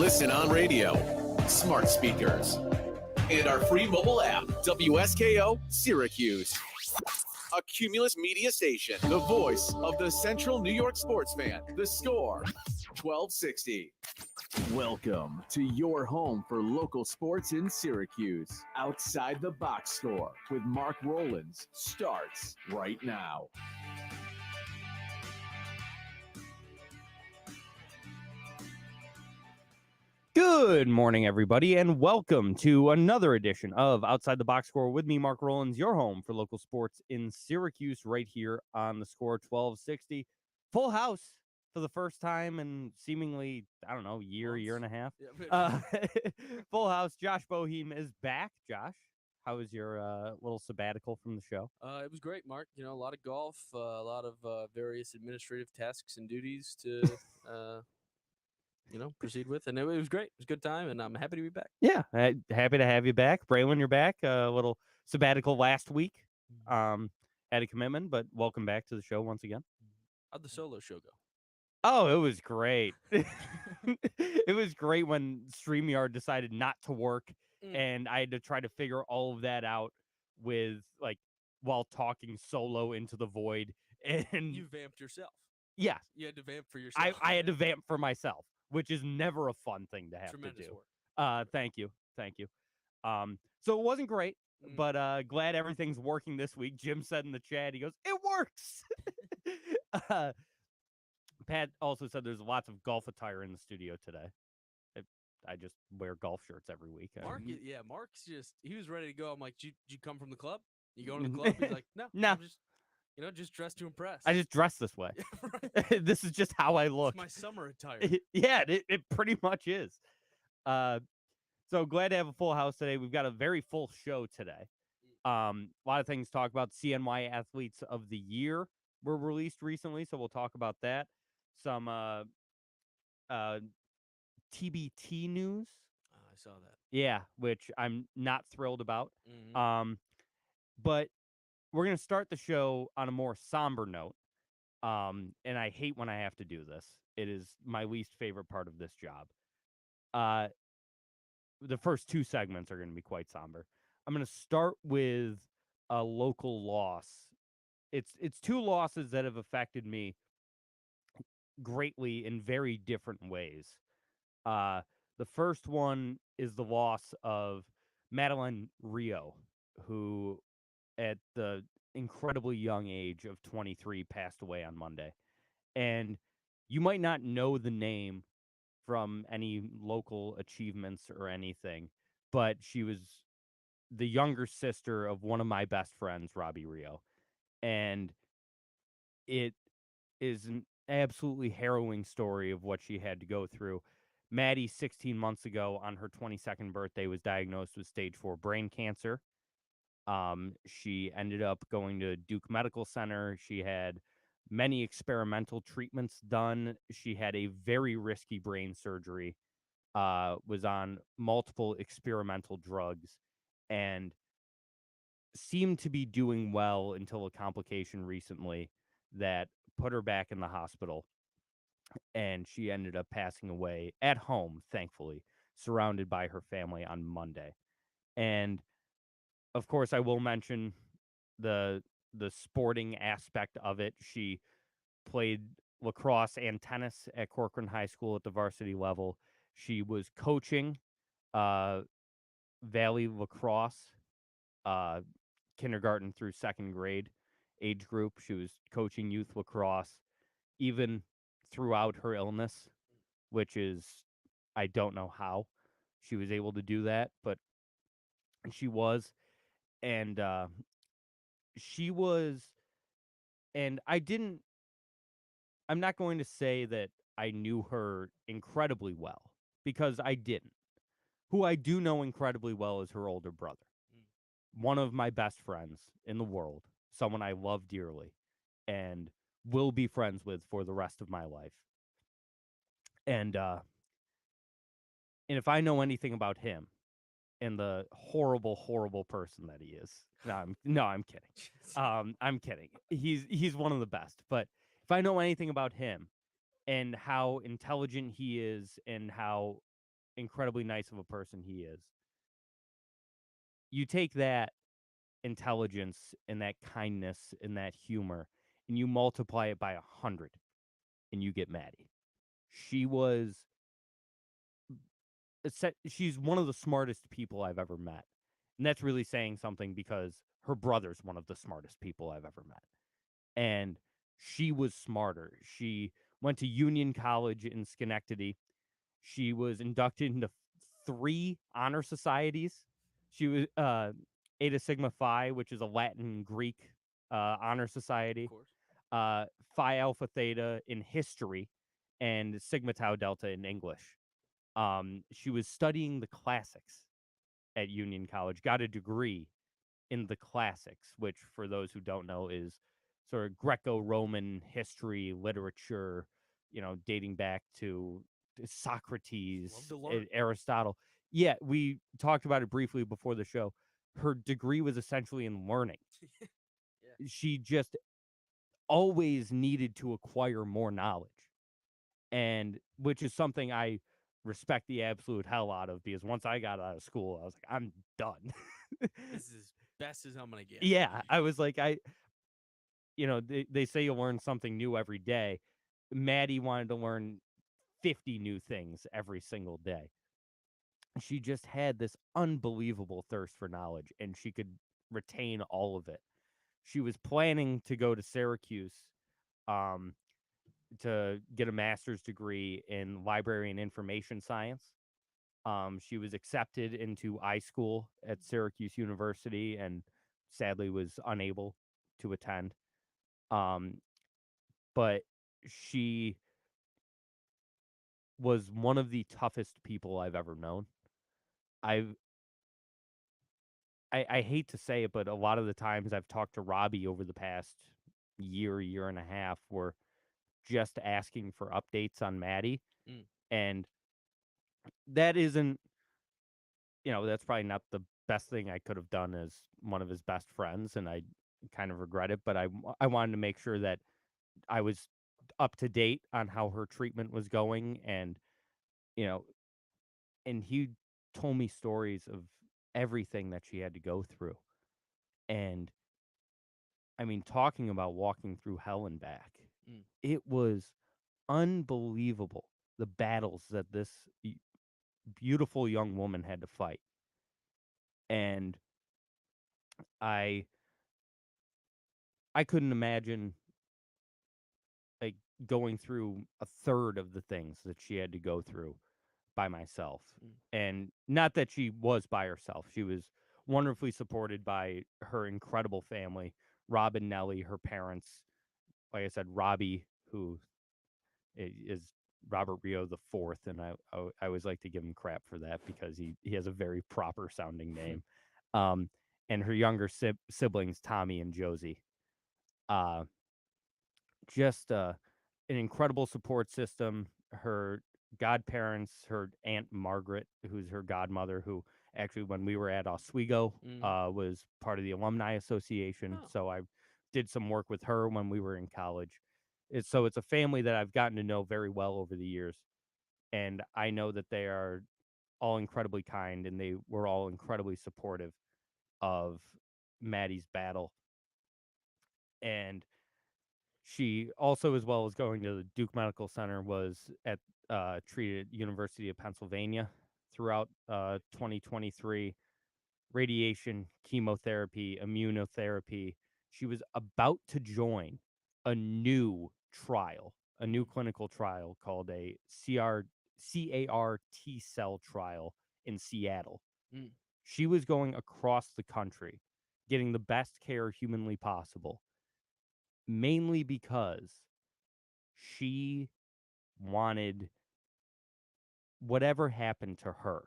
Listen on radio, smart speakers, and our free mobile app, WSKO Syracuse. A Cumulus media station, the voice of the Central New York sports fan. The Score, 1260. Welcome to your home for local sports in Syracuse. Outside the Box Score with Mark Rowlands starts right now. Good morning, everybody, and welcome to another edition of Outside the Box Score with me, Mark Rowlands, your home for local sports in Syracuse, right here on the Score 1260. Full house for the first time in seemingly, I don't know, year and a half. Yeah. Full house. Josh Boheim is back. Josh, how was your little sabbatical from the show? It was great, Mark. You know, a lot of golf, a lot of various administrative tasks and duties to proceed with. And it was great. It was a good time, and I'm happy to be back. Yeah, happy to have you back. Braylon, you're back. A little sabbatical last week. Had a commitment, but welcome back to the show once again. How'd the solo show go? Oh, it was great. It was great when StreamYard decided not to work, and I had to try to figure all of that out while talking solo into the void. And you vamped yourself. Yes. You had to vamp for yourself. I had to vamp for myself, which is never a fun thing to have Tremendous to do. Work. Thank you. So it wasn't great, but glad everything's working this week. Jim said in the chat, he goes, "It works." Pat also said there's lots of golf attire in the studio today. I just wear golf shirts every week. Mark's he was ready to go. I'm like, did you come from the club? You going to the club? He's like, no. I'm just dressed to impress. I just dress this way. Right. This is just how I look. It's my summer attire. Yeah, it pretty much is. So glad to have a full house today. We've got a very full show today. A lot of things to talk about. CNY Athletes of the Year were released recently, so we'll talk about that. Some TBT news. I saw that. Yeah, which I'm not thrilled about. Mm-hmm. But we're going to start the show on a more somber note. And I hate when I have to do this. It is my least favorite part of this job. The first two segments are going to be quite somber. I'm going to start with a local loss. It's two losses that have affected me greatly in very different ways. The first one is the loss of Madeline Rio, who at the incredibly young age of 23 passed away on Monday. And you might not know the name from any local achievements or anything, but she was the younger sister of one of my best friends, Robbie Rio. And it is an absolutely harrowing story of what she had to go through. Maddie, 16 months ago on her 22nd birthday, was diagnosed with stage 4 brain cancer. She ended up going to Duke Medical Center. She had many experimental treatments done. She had a very risky brain surgery, was on multiple experimental drugs, and seemed to be doing well until a complication recently that put her back in the hospital. And she ended up passing away at home, thankfully, surrounded by her family on Monday. And of course, I will mention the sporting aspect of it. She played lacrosse and tennis at Corcoran High School at the varsity level. She was coaching Valley lacrosse, kindergarten through second grade age group. She was coaching youth lacrosse even throughout her illness, which is, I don't know how she was able to do that, but she was. And she was, and I'm not going to say that I knew her incredibly well, because I didn't. Who I do know incredibly well is her older brother. One of my best friends in the world, someone I love dearly, and will be friends with for the rest of my life. And if I know anything about him and the horrible, horrible person that he is, I'm kidding. I'm kidding. He's one of the best. But if I know anything about him and how intelligent he is and how incredibly nice of a person he is. You take that intelligence and that kindness and that humor and you multiply it by 100 and you get Maddie. She's one of the smartest people I've ever met. And that's really saying something because her brother's one of the smartest people I've ever met. And she was smarter. She went to Union College in Schenectady. She was inducted into 3 honor societies. She was Eta Sigma Phi, which is a Latin Greek honor society. Of course. Phi Alpha Theta in history, and Sigma Tau Delta in English. She was studying the classics at Union College, got a degree in the classics, which, for those who don't know, is sort of Greco-Roman history, literature, dating back to Socrates, Love to learn. Aristotle. Yeah, we talked about it briefly before the show. Her degree was essentially in learning. Yeah. She just always needed to acquire more knowledge, and which is something I respect the absolute hell out of, because once I got out of school, I was like, I'm done. This is as best as I'm gonna get. Yeah, I was like, they say you learn something new every day. Maddie wanted to learn 50 new things every single day. She just had this unbelievable thirst for knowledge, and she could retain all of it. She was planning to go to Syracuse um, to get a master's degree in library and information science. She was accepted into iSchool at Syracuse University and sadly was unable to attend. But she was one of the toughest people I've ever known. I hate to say it, but a lot of the times I've talked to Robbie over the past year and a half, we're just asking for updates on Maddie. Mm. And that isn't, that's probably not the best thing I could have done as one of his best friends, and I kind of regret it, but I wanted to make sure that I was up to date on how her treatment was going, and and he told me stories of everything that she had to go through. And I mean, talking about walking through hell and back, it was unbelievable, the battles that this beautiful young woman had to fight. And I couldn't imagine like going through a third of the things that she had to go through by myself. And not that she was by herself. She was wonderfully supported by her incredible family, Rob and Nellie, her parents. Like I said, Robbie, who is Robert Rio the Fourth, and I always like to give him crap for that because he has a very proper sounding name. And her younger siblings, Tommy and Josie. Just an incredible support system. Her godparents, her Aunt Margaret, who's her godmother, who actually, when we were at Oswego, was part of the Alumni Association. Oh. So I did some work with her when we were in college. It's a family that I've gotten to know very well over the years. And I know that they are all incredibly kind, and they were all incredibly supportive of Maddie's battle. And she also, as well as going to the Duke Medical Center, was treated at University of Pennsylvania throughout 2023. Radiation, chemotherapy, immunotherapy. She was about to join a new trial, a new clinical trial called a CAR T cell trial in Seattle. She was going across the country, getting the best care humanly possible, mainly because she wanted whatever happened to her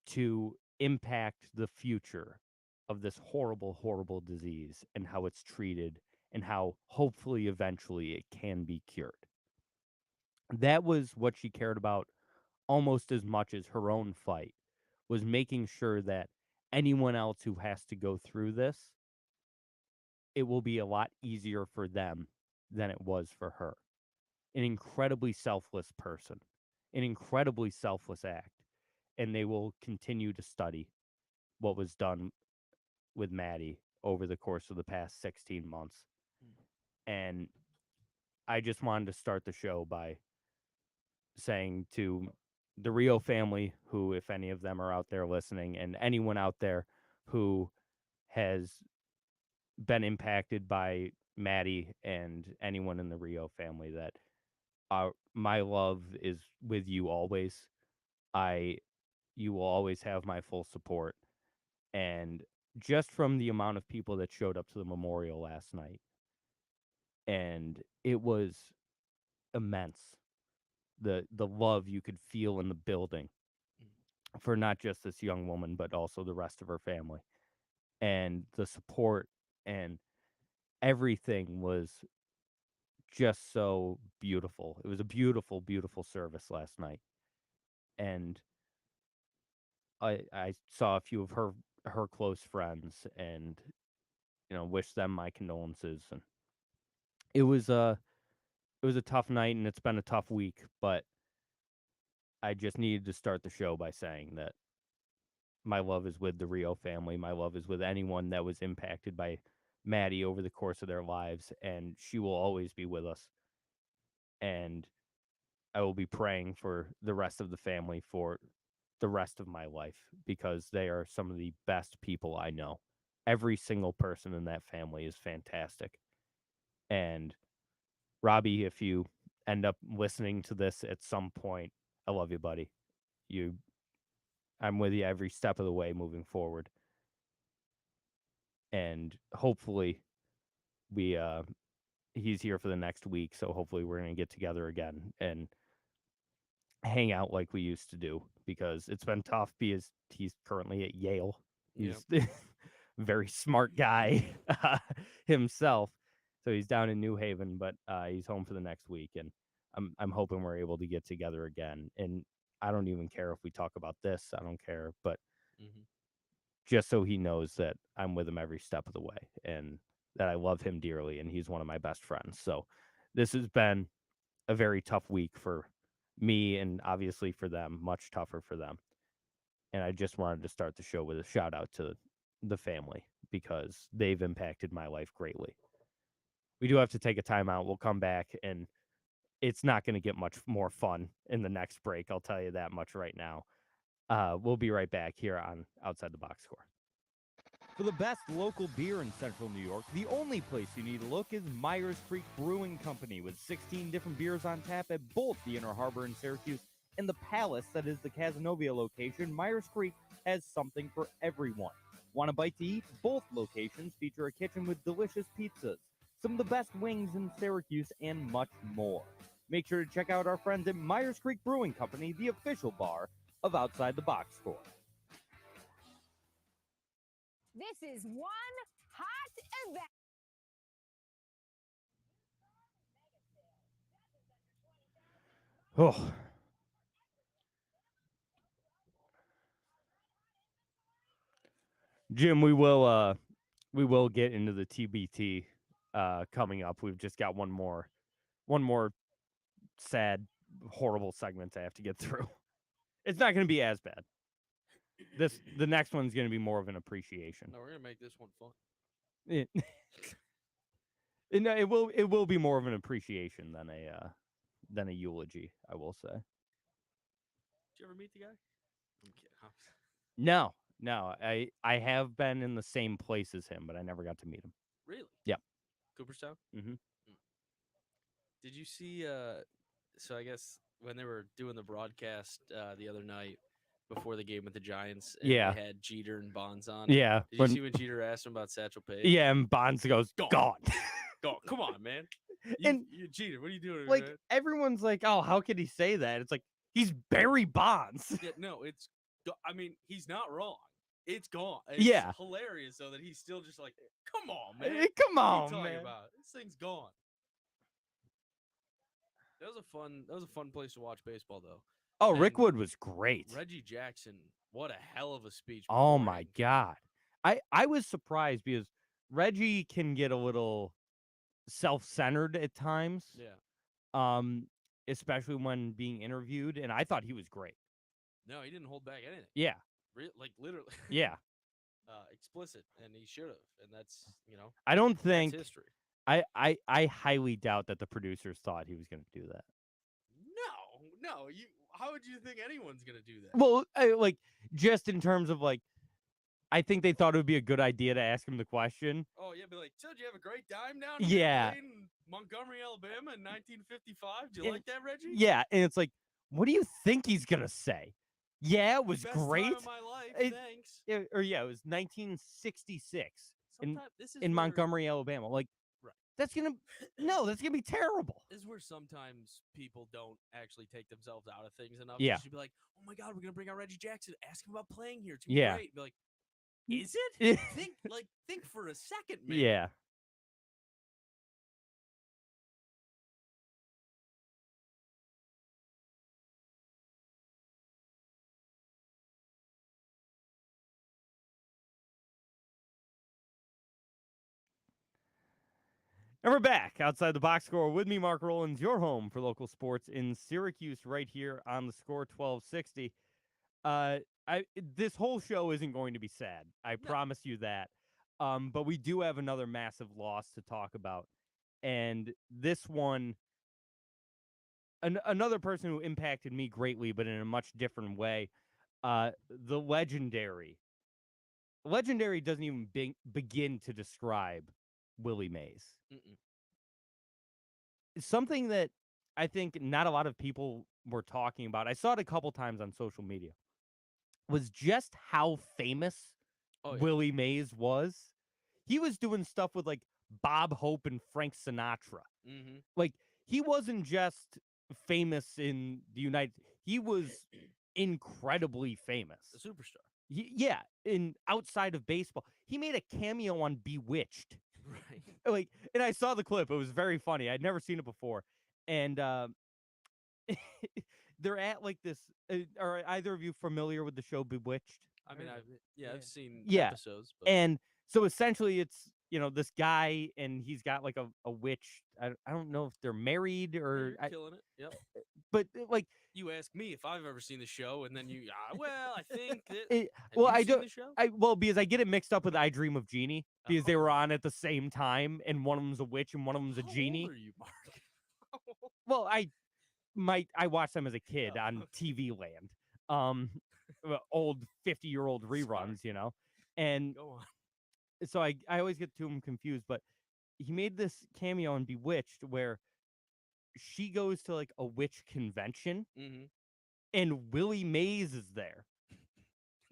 to impact the future of this horrible, horrible disease and how it's treated and how hopefully eventually it can be cured. That was what she cared about almost as much as her own fight, was making sure that anyone else who has to go through this, it will be a lot easier for them than it was for her. An incredibly selfless person, an incredibly selfless act. and they will continue to study what was done with Maddie over the course of the past 16 months. And I just wanted to start the show by saying to the Rio family, who, if any of them are out there listening, and anyone out there who has been impacted by Maddie and anyone in the Rio family, that my love is with you always. You will always have my full support. And just from the amount of people that showed up to the memorial last night, and it was immense. The love you could feel in the building for not just this young woman, but also the rest of her family. And the support and everything was just so beautiful. It was a beautiful, beautiful service last night. And I saw a few of her close friends and, wish them my condolences. And it was a tough night, and it's been a tough week, but I just needed to start the show by saying that my love is with the Rio family. My love is with anyone that was impacted by Maddie over the course of their lives, and she will always be with us. And I will be praying for the rest of the family for the rest of my life, because they are some of the best people I know. Every single person in that family is fantastic. And Robbie, if you end up listening to this at some point, I love you, buddy. I'm with you every step of the way moving forward. And hopefully he's here for the next week, so hopefully we're going to get together again and hang out like we used to do, because it's been tough because he's currently at Yale. He's a very smart guy himself. So he's down in New Haven, but he's home for the next week, and I'm hoping we're able to get together again. And I don't even care if we talk about this. I don't care, but just so he knows that I'm with him every step of the way, and that I love him dearly, and he's one of my best friends. So this has been a very tough week for me, and obviously for them, much tougher for them. And I just wanted to start the show with a shout out to the family, because they've impacted my life greatly. We do have to take a timeout. We'll come back, and it's not going to get much more fun in the next break. I'll tell you that much right now. We'll be right back here on Outside the Box Score. For the best local beer in Central New York, the only place you need to look is Myers Creek Brewing Company, with 16 different beers on tap at both the Inner Harbor in Syracuse and the Palace that is the Cazenovia location. Myers Creek has something for everyone. Want a bite to eat? Both locations feature a kitchen with delicious pizzas, some of the best wings in Syracuse, and much more. Make sure to check out our friends at Myers Creek Brewing Company, the official bar of Outside the Box Score. This is one hot event. Oh. Jim, we will get into the TBT coming up. We've just got one more sad, horrible segment I have to get through. It's not going to be as bad. The next one's going to be more of an appreciation. No, we're gonna make this one fun. It will be more of an appreciation than a eulogy, I will say. Did you ever meet the guy? I'm kidding. No. I have been in the same place as him, but I never got to meet him. Really? Yep. Cooperstown? Mm-hmm. Did you see, so I guess when they were doing the broadcast the other night before the game with the Giants, and they had Jeter and Bonds on. Yeah. Did you see when Jeter asked him about Satchel Paige? Yeah, and Bonds goes, gone. Gone. Come on, man. You Jeter, what are you doing? Like, man? everyone's like, oh, how could he say that? It's like, he's Barry Bonds. Yeah, no, I mean, he's not wrong. It's gone. It's hilarious, though, that he's still just like, come on, man. Come on, what are you talking man. about? This thing's gone. That was a fun place to watch baseball, though. Oh, Rick Wood was great. Reggie Jackson, what a hell of a speech. Oh my God. I was surprised because Reggie can get a little self-centered at times. Yeah. Especially when being interviewed, and I thought he was great. No, he didn't hold back anything. Yeah. Like literally. Yeah. Explicit, and he should have, and that's I don't think that's history. I highly doubt that the producers thought he was going to do that. No, how would you think anyone's gonna do that? Well, like just in terms of like, I think they thought it would be a good idea to ask him the question. Oh yeah, be like, so did you have a great time down Yeah. here in Montgomery, Alabama in 1955? Do you like that, Reggie? Yeah, and it's like, what do you think he's gonna say? Yeah, it was Best great. time of my life, thanks. It was 1966 This is in where, Montgomery, Alabama. Like, right. That's gonna be terrible. This is where sometimes people don't actually take themselves out of things enough. Yeah. You should be like, oh my God, we're gonna bring out Reggie Jackson. Ask him about playing here. It's gonna be great. Be like, is it? think for a second, man. Yeah. And we're back outside the box score with me, Mark Rowlands, your home for local sports in Syracuse, right here on the Score 1260. This whole show isn't going to be sad. I promise you that. But we do have another massive loss to talk about, and this one, another person who impacted me greatly, but in a much different way. The legendary doesn't even begin to describe Willie Mays. Something that I think not a lot of people were talking about, I saw it a couple times on social media, was just how famous Willie Mays was. He was doing stuff with like Bob Hope and Frank Sinatra. Like, he wasn't just famous in the United States. He was incredibly famous. A superstar. Yeah, in outside of baseball. He made a cameo on Bewitched. Right. Like, and I saw the clip. It was very funny. I'd never seen it before. And they're at like this. Are either of you familiar with the show Bewitched? I mean, I've seen episodes. But... And so essentially it's, this guy, and he's got like a witch. I don't know if they're married or... You're killing it. Yep. But like... You ask me if I've ever seen the show, and then you... well, I think that... I don't... The show? Well, because I get it mixed up with I Dream of Jeannie, because they were on at the same time, and one of them's a witch and one of them's a genie. How old are you, Mark? Well, I watched them as a kid on TV Land. Old 50-year-old reruns, And go on. So I always get them confused, but he made this cameo in Bewitched where she goes to like a witch convention, and Willie Mays is there.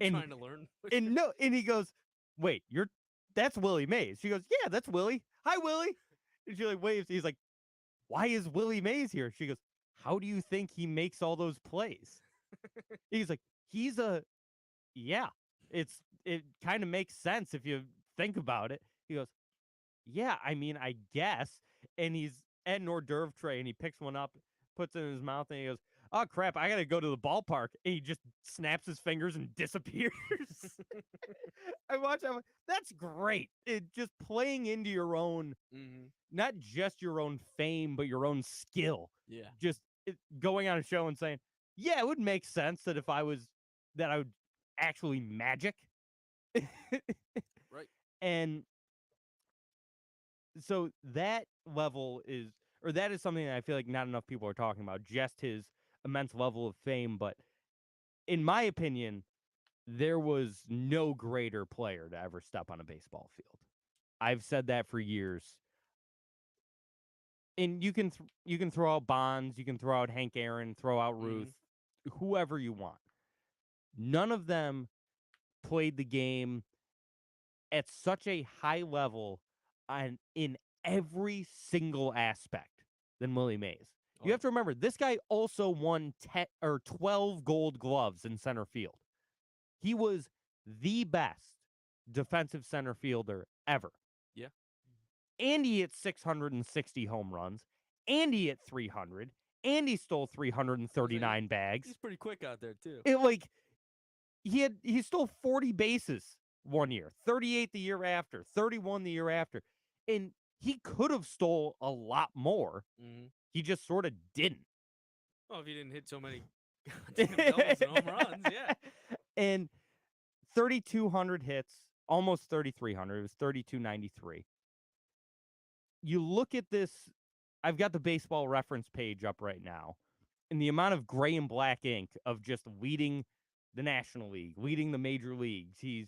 And trying to learn. And he goes, "Wait, that's Willie Mays." She goes, "Yeah, that's Willie. Hi, Willie." And she like waves. He's like, "Why is Willie Mays here?" She goes, "How do you think he makes all those plays?" He's like, it kind of makes sense if you think about it. He goes, "Yeah, I mean, I guess." And he's at an hors d'oeuvre tray, and he picks one up, puts it in his mouth, and he goes, "Oh, crap, I got to go to the ballpark." And he just snaps his fingers and disappears. I'm like, that's great. Just playing into your own, not just your own fame, but your own skill. Yeah. Just going on a show and saying, yeah, it would make sense that I would actually magic. Right. And so that is something that I feel like not enough people are talking about, just his immense level of fame. But in my opinion, there was no greater player to ever step on a baseball field. I've said that for years. And you can throw out Bonds, you can throw out Hank Aaron, throw out Ruth, whoever you want. None of them played the game at such a high level in every single aspect than Willie Mays. You have to remember, this guy also won 12 Gold Gloves in center field. He was the best defensive center fielder ever. Yeah. And he hit 660 home runs, and he hit 300, and he stole 339 bags. He's pretty quick out there too. He stole 40 bases one year, 38 the year after, 31 the year after, and he could have stole a lot more. He just sort of didn't. Well, if he didn't hit so many Doubles and home runs, yeah. And 3,200 hits, almost 3,300. It was 3,293. You look at this, I've got the Baseball Reference page up right now, and the amount of gray and black ink of just leading the National League, leading the major leagues. He's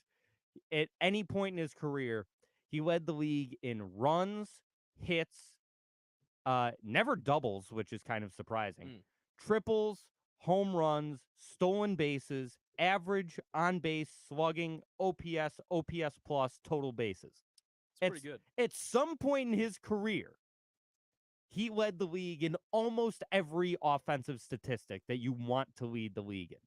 at any point in his career, he led the league in runs, hits, never doubles, which is kind of surprising, triples, home runs, stolen bases, average on base, slugging, OPS, OPS plus, total bases. It's pretty good. At some point in his career, he led the league in almost every offensive statistic that you want to lead the league in.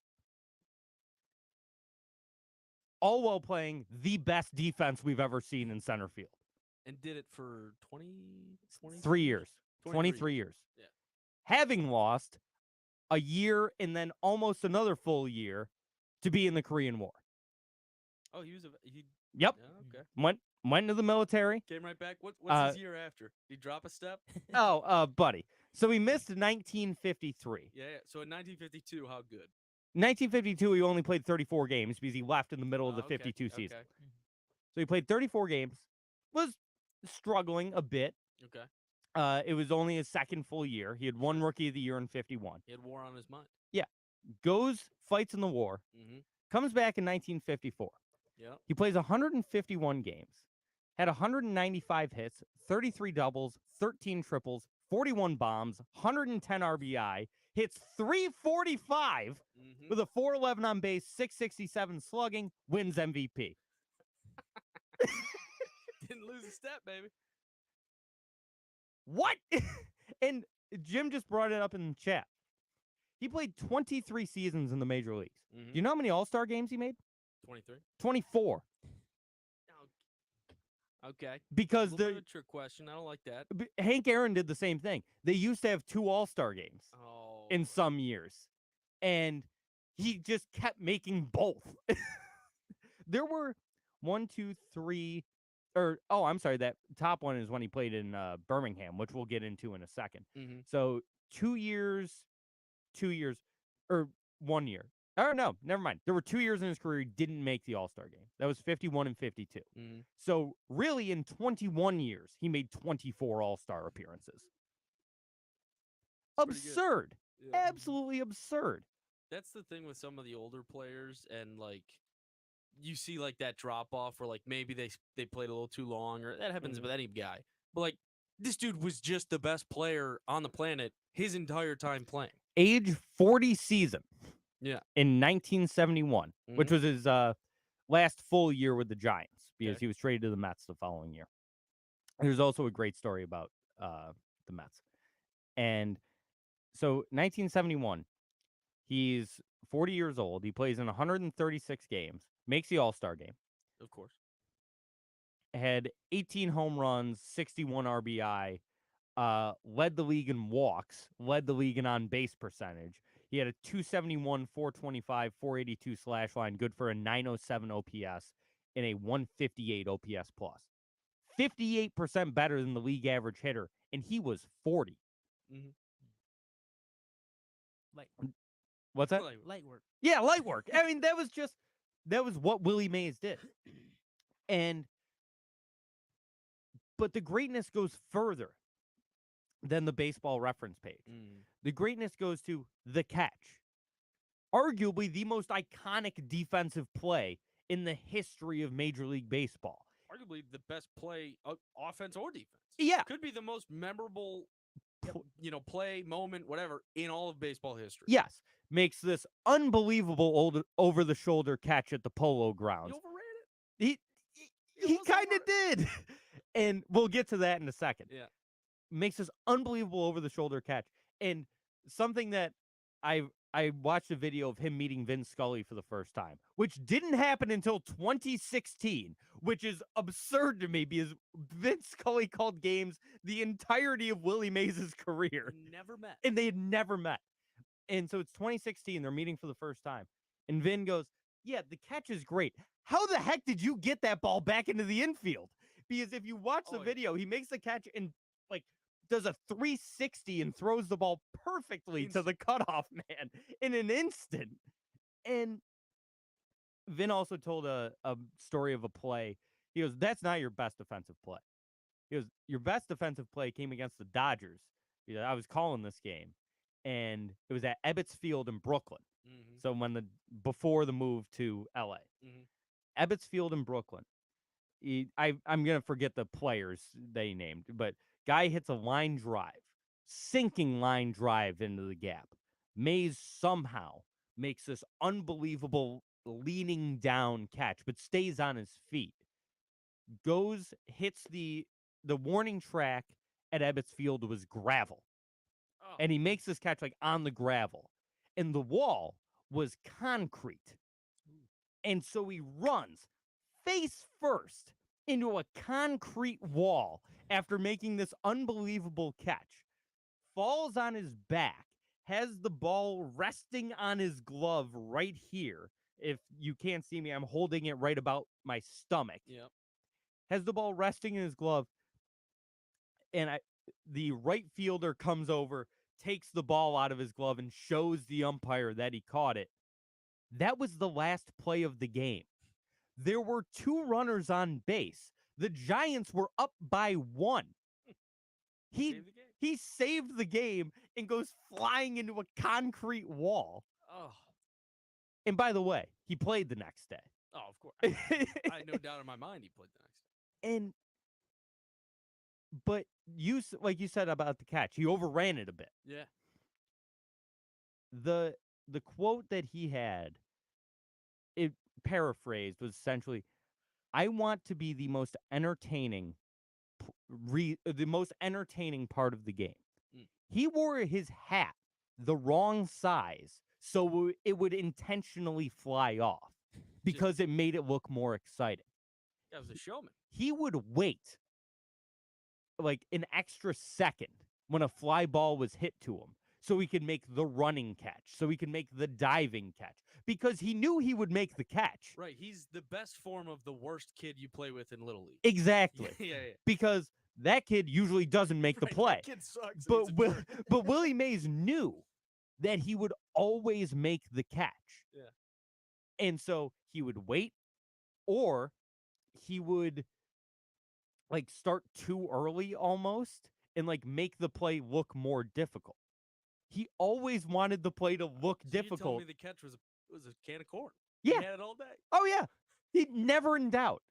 All while playing the best defense we've ever seen in center field. And did it for 3 years. 23 years. Yeah. Having lost a year and then almost another full year to be in the Korean War. Oh, he Yep. Yeah, okay. Went into the military. Came right back. What's his year after? Did he drop a step? Buddy. So he missed 1953. Yeah. So in 1952, how good? 1952, he only played 34 games because he left in the middle of the Okay, 52 season. Okay. So he played 34 games, was struggling a bit. Okay. It was only his second full year. He had won Rookie of the Year in 51. He had war on his mind. Goes, fights in the war, Mm-hmm. comes back in 1954. Yeah. He plays 151 games, had 195 hits, 33 doubles, 13 triples, 41 bombs, 110 RBI, hits 345 Mm-hmm. with a 411 on base, 667 slugging, wins MVP. Didn't lose a step, baby. What? And Jim just brought it up in the chat. He played 23 seasons in the major leagues. Mm-hmm. Do you know how many All-Star games he made? 23. 24. Okay. Because A little bit of a trick question. I don't like that. Hank Aaron did the same thing. They used to have 2 All-Star games in some years. And he just kept making both. There were 1, 2, 3, I'm sorry, that top one is when he played in Birmingham, which we'll get into in a second. Mm-hmm. So 2 years, or 1 year. Oh, no, never mind. There were 2 years in his career he didn't make the All-Star game. That was 51 and 52. Mm-hmm. So really, in 21 years, he made 24 All-Star appearances. Absurd. Yeah. Absolutely absurd. That's the thing with some of the older players, and like you see like that drop off where like maybe they played a little too long, or that happens with any guy. But like this dude was just the best player on the planet his entire time playing. Age 40 season. Yeah. In 1971, which was his last full year with the Giants, because he was traded to the Mets the following year. There's also a great story about the Mets. And so 1971, he's 40 years old. He plays in 136 games, makes the All-Star game. Of course. Had 18 home runs, 61 RBI, led the league in walks, led the league in on-base percentage. He had a 271, 425, 482 slash line, good for a 907 OPS and a 158 OPS plus. 58% better than the league average hitter, and he was 40. Mm-hmm. Light. What's that? Light work. Yeah, light work. I mean, that was what Willie Mays did. But the greatness goes further than the Baseball Reference page. The greatness goes to the catch. Arguably the most iconic defensive play in the history of Major League Baseball. Arguably the best play, offense or defense. Yeah. Could be the most memorable, play, moment, whatever, in all of baseball history. Yes. Makes this unbelievable over-the-shoulder catch at the Polo Grounds. He overrated it. He kind of did. And we'll get to that in a second. Yeah. Makes this unbelievable over-the-shoulder catch. And something that I watched a video of him meeting Vin Scully for the first time, which didn't happen until 2016, which is absurd to me because Vin Scully called games the entirety of Willie Mays' career. Never met. And they had never met. And so it's 2016. They're meeting for the first time. And Vin goes, yeah, the catch is great. How the heck did you get that ball back into the infield? Because if you watch the video, he makes the catch and like does a 360 and throws the ball perfectly to the cutoff man in an instant. And Vin also told a story of a play. He goes, that's not your best defensive play. He goes, your best defensive play came against the Dodgers. He goes, I was calling this game, and it was at Ebbets Field in Brooklyn. Mm-hmm. So before the move to LA. Mm-hmm. Ebbets Field in Brooklyn. I'm going to forget the players they named, but guy hits a line drive, sinking line drive into the gap. Mays somehow makes this unbelievable leaning down catch, but stays on his feet. Hits the warning track at Ebbets Field was gravel. Oh. And he makes this catch like on the gravel. And the wall was concrete. And so he runs face first into a concrete wall after making this unbelievable catch. Falls on his back, has the ball resting on his glove right here. If you can't see me, I'm holding it right about my stomach. Yep. Has the ball resting in his glove, and the right fielder comes over, takes the ball out of his glove, and shows the umpire that he caught it. That was the last play of the game. There were 2 runners on base. The Giants were up by 1. He saved the game and goes flying into a concrete wall. Oh. And by the way, he played the next day. Oh, of course. I had no doubt in my mind he played the next day. But like you said about the catch, he overran it a bit. Yeah. The quote that he had, it paraphrased, was essentially, I want to be the most entertaining part of the game. He wore his hat the wrong size so it would intentionally fly off because it made it look more exciting. That was a showman. He would wait like an extra second when a fly ball was hit to him so he could make the running catch, so he could make the diving catch, because he knew he would make the catch. Right. He's the best form of the worst kid you play with in Little League. Exactly. Yeah. Because that kid usually doesn't make the play. That kid sucks. But Willie Mays knew that he would always make the catch. Yeah. And so he would wait, or he would like start too early almost and like make the play look more difficult. He always wanted the play to look difficult. You told me the catch was a can of corn. Yeah. He had it all day. Oh yeah. He never in doubt,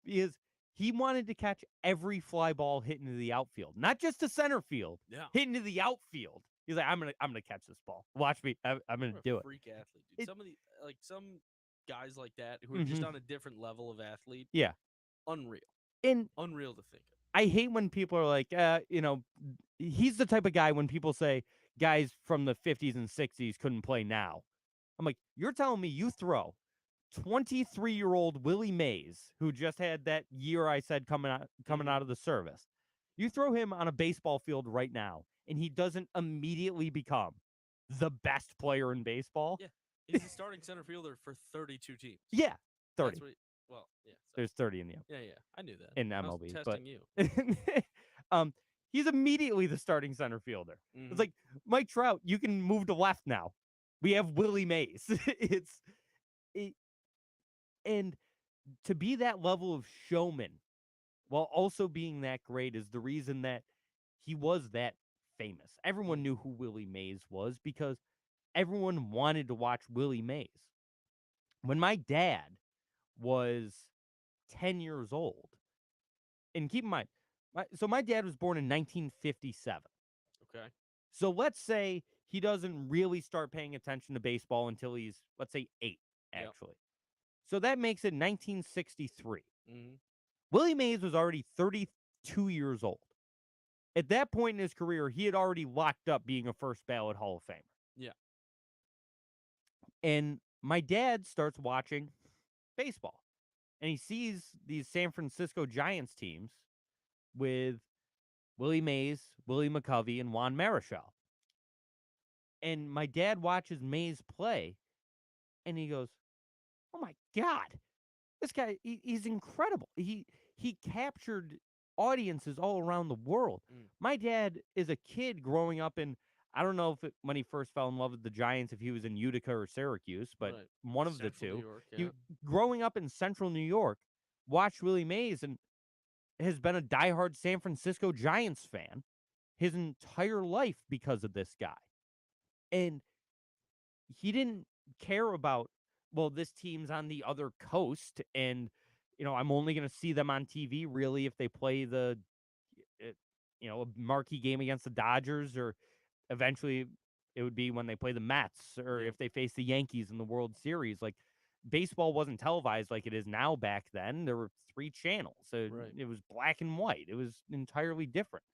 because he wanted to catch every fly ball hit into the outfield, not just to center field. Yeah. Hit into the outfield. He's like, I'm gonna catch this ball. Watch me. I'm gonna do it. Freak athlete, dude. Some guys like that who are just on a different level of athlete. Yeah. Unreal. Unreal to think of. I hate when people are like, he's the type of guy when people say guys from the 50s and 60s couldn't play now. I'm like, you're telling me you throw 23-year-old Willie Mays, who just had that year I said coming out of the service. You throw him on a baseball field right now, and he doesn't immediately become the best player in baseball. Yeah. He's a starting center fielder for 32 teams. Yeah, 30. That's what yeah. There's 30 in the Yeah. I knew that. in I MLB, was but testing you. He's immediately the starting center fielder. Mm-hmm. It's like, Mike Trout, you can move to left now. We have Willie Mays. And to be that level of showman while also being that great is the reason that he was that famous. Everyone knew who Willie Mays was because everyone wanted to watch Willie Mays. When my dad was 10 years old, and keep in mind, my dad was born in 1957. Okay. So let's say he doesn't really start paying attention to baseball until he's, let's say, 8, actually. Yep. So that makes it 1963. Mm-hmm. Willie Mays was already 32 years old. At that point in his career, he had already locked up being a first ballot Hall of Famer. Yeah. And my dad starts watching baseball. And he sees these San Francisco Giants teams with Willie Mays, Willie McCovey, and Juan Marichal. And my dad watches Mays play, and he goes, oh my God, this guy, he's incredible. He captured audiences all around the world. My dad is a kid growing up in, I don't know if when he first fell in love with the Giants, if he was in Utica or Syracuse, but Right. one of Central the two. New York, He, yeah. growing up in central New York, watched Willie Mays and has been a diehard San Francisco Giants fan his entire life because of this guy. And he didn't care about, well, this team's on the other coast, and, I'm only going to see them on TV, really, if they play a marquee game against the Dodgers, or eventually it would be when they play the Mets, or if they face the Yankees in the World Series. Like, baseball wasn't televised like it is now back then. There were 3 channels. So it was black and white. It was entirely different.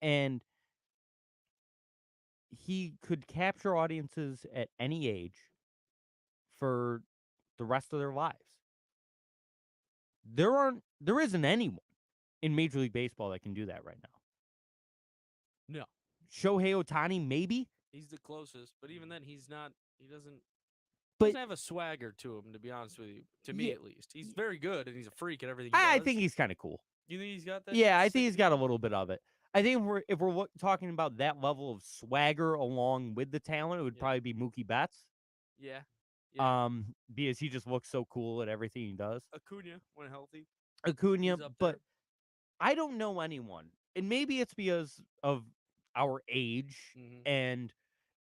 And he could capture audiences at any age for the rest of their lives. There isn't anyone in Major League Baseball that can do that right now. No. Shohei Ohtani, maybe? He's the closest, but even then, he doesn't But have a swagger to him, to be honest with you, to me Yeah. at least. He's very good, and he's a freak at everything he I does. think he's kind of cool. You think he's got that? Yeah, I sick think he's got a little bit of it. I think if we're talking about that level of swagger along with the talent, it would probably be Mookie Betts. Yeah. Because he just looks so cool at everything he does. Acuna, when healthy. Acuna, He's up but there. I don't know anyone, and maybe it's because of our age, and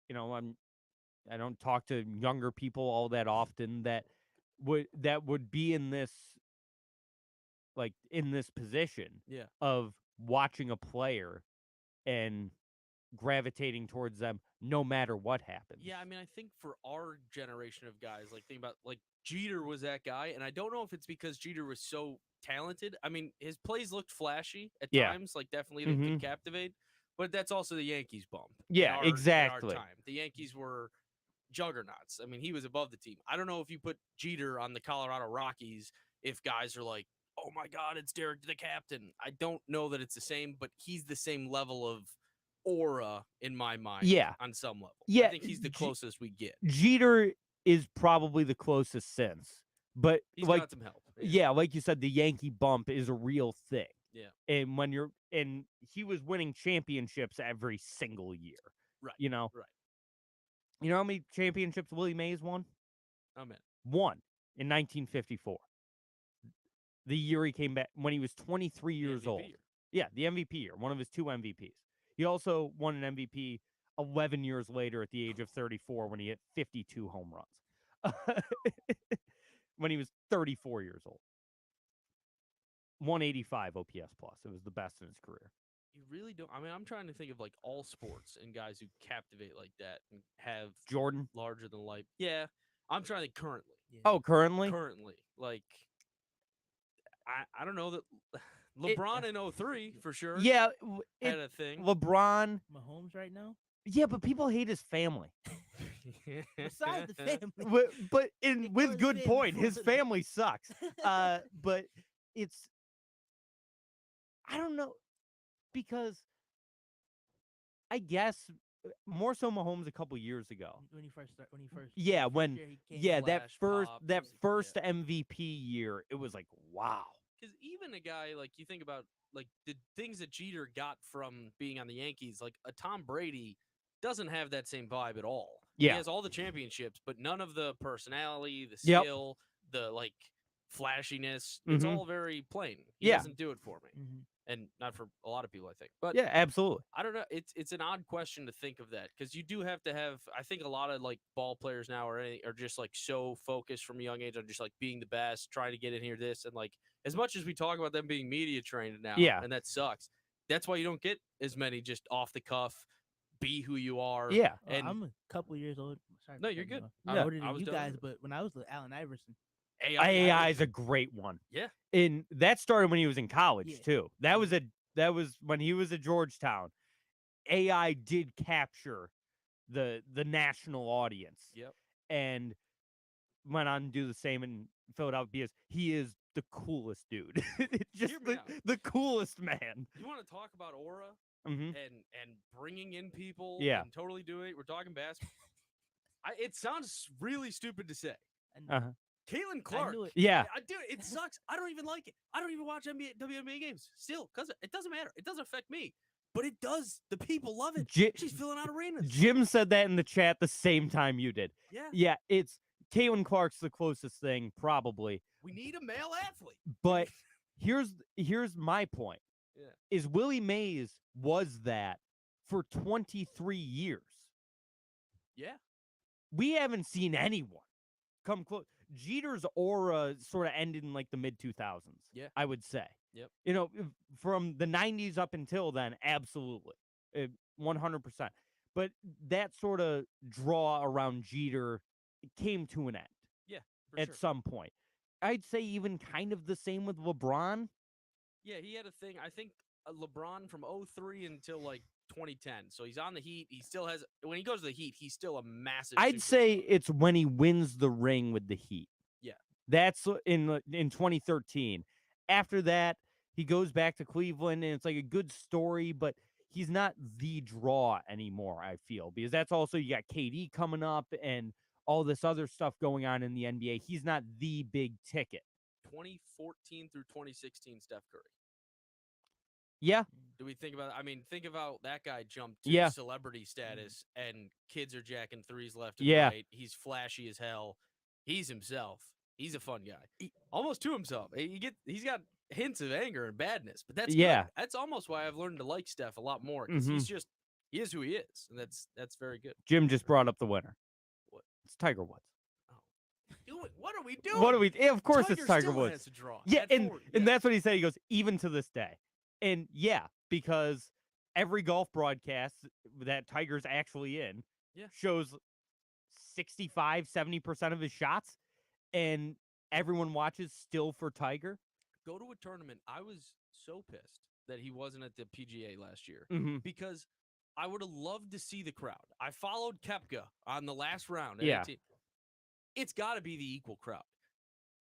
I don't talk to younger people all that often that would be in this position of watching a player and gravitating towards them no matter what happens. Yeah, I mean, I think for our generation of guys, think about Jeter was that guy, and I don't know if it's because Jeter was so talented. I mean, his plays looked flashy at times, definitely they could captivate, but that's also the Yankees bump. Yeah, in our exactly. time. The Yankees were juggernauts. I mean, he was above the team. I don't know if you put Jeter on the Colorado Rockies, if guys are like, oh my God, it's Derek the captain. I don't know that it's the same, but he's the same level of aura in my mind. Yeah. On some level. Yeah, I think he's the closest we get. Jeter is probably the closest since, but He's got some help. Yeah, like you said, the Yankee bump is a real thing. Yeah. And he was winning championships every single year. Right. Right. Right. You know how many championships Willie Mays won? Oh, man. 1 in 1954. The year he came back when he was 23 years old. year. Yeah, the MVP year, one of his 2 MVPs. He also won an MVP 11 years later at the age of 34 when he hit 52 home runs. When he was 34 years old. 185 OPS plus. It was the best in his career. You really don't. I mean, I'm trying to think of all sports and guys who captivate like that and have Jordan? larger than life. Yeah. I'm trying to think currently. Yeah. Oh, currently? Currently. I don't know that LeBron in 03 for sure. Yeah. Had a thing. LeBron. Mahomes right now. Yeah, but people hate his family. Besides the family, But It with goes good in point, before his the- family sucks. But it's, I don't know, because I guess more so Mahomes a couple years ago. when he first Yeah, first when year he came yeah, in. that Flash pops, first yeah. MVP year, it was like, wow. Because even a guy you think about the things that Jeter got from being on the Yankees, a Tom Brady doesn't have that same vibe at all. Yeah. He has all the championships, but none of the personality, the Yep. skill, the flashiness. It's Mhm. all very plain. He Yeah. doesn't do it for me, Mhm. and not for a lot of people, I think. But Yeah, absolutely. I don't know. It's an odd question to think of that because you do have to have. I think a lot of ball players now are just so focused from a young age on just being the best, trying to get in here. This and as much as we talk about them being media trained now, Yeah. and that sucks. That's why you don't get as many just off the cuff. Be who you are. Yeah. Well, and I'm a couple years old. Sorry No, for you're cutting you good. off. I- I'm older I than was you done. guys, but when I was the Allen Iverson, AI is a great one. Yeah. And that started when he was in college Yeah. too. That was when he was at Georgetown. AI did capture the national audience. Yep. And went on to do the same in Philadelphia because he is the coolest dude. Just Hear me out. the coolest man. You want to talk about aura Hmm. and bringing in people? Yeah. And totally doing it. We're talking basketball. It sounds really stupid to say. and Uh-huh. Caitlin Clark. knew it. Yeah. Dude, it sucks. I don't even like it. I don't even watch WNBA games still because it doesn't matter. It doesn't affect me, but it does. The people love it. She's filling out arenas. Jim said that in the chat the same time you did. Yeah. Yeah, it's Caitlin Clark's the closest thing, probably. We need a male athlete. But here's my point. Yeah. Is Willie Mays was that for 23 years. Yeah. We haven't seen anyone come close. Jeter's aura sort of ended in like the mid 2000s. Yeah. I would say. Yep. You know, from the 90s up until then, absolutely. 100%. But that sort of draw around Jeter came to an end. Yeah. At some point. I'd say even kind of the same with LeBron. Yeah, he had a thing. I think LeBron from 03 until like 2010. So he's on the Heat. He still has, when he goes to the Heat, he's still a massive. I'd say it's when he wins the ring with the Heat. Yeah. That's in 2013. After that, he goes back to Cleveland, and it's like a good story, but he's not the draw anymore, I feel, because that's also, you got KD coming up and all this other stuff going on in the NBA. He's not the big ticket. 2014 through 2016, Steph Curry. Yeah. Do we think about? I mean, think about that guy jumped to celebrity status, and kids are jacking threes left and right. He's flashy as hell. He's himself. He's a fun guy. Almost to himself. He's got hints of anger and badness, but that's good. That's almost why I've learned to like Steph a lot more, because he is who he is, and that's very good. Jim just brought up the winner. What? It's Tiger Woods. What are we doing? What are we? Of course, it's Tiger still Woods. Has to draw. Yeah, and that's what he said. He goes, even to this day. And yeah, because every golf broadcast that Tiger's actually in shows 65, 70% of his shots, and everyone watches still for Tiger. Go to a tournament. I was so pissed that he wasn't at the PGA last year because I would have loved to see the crowd. I followed Koepka on the last round. It's got to be the equal crowd.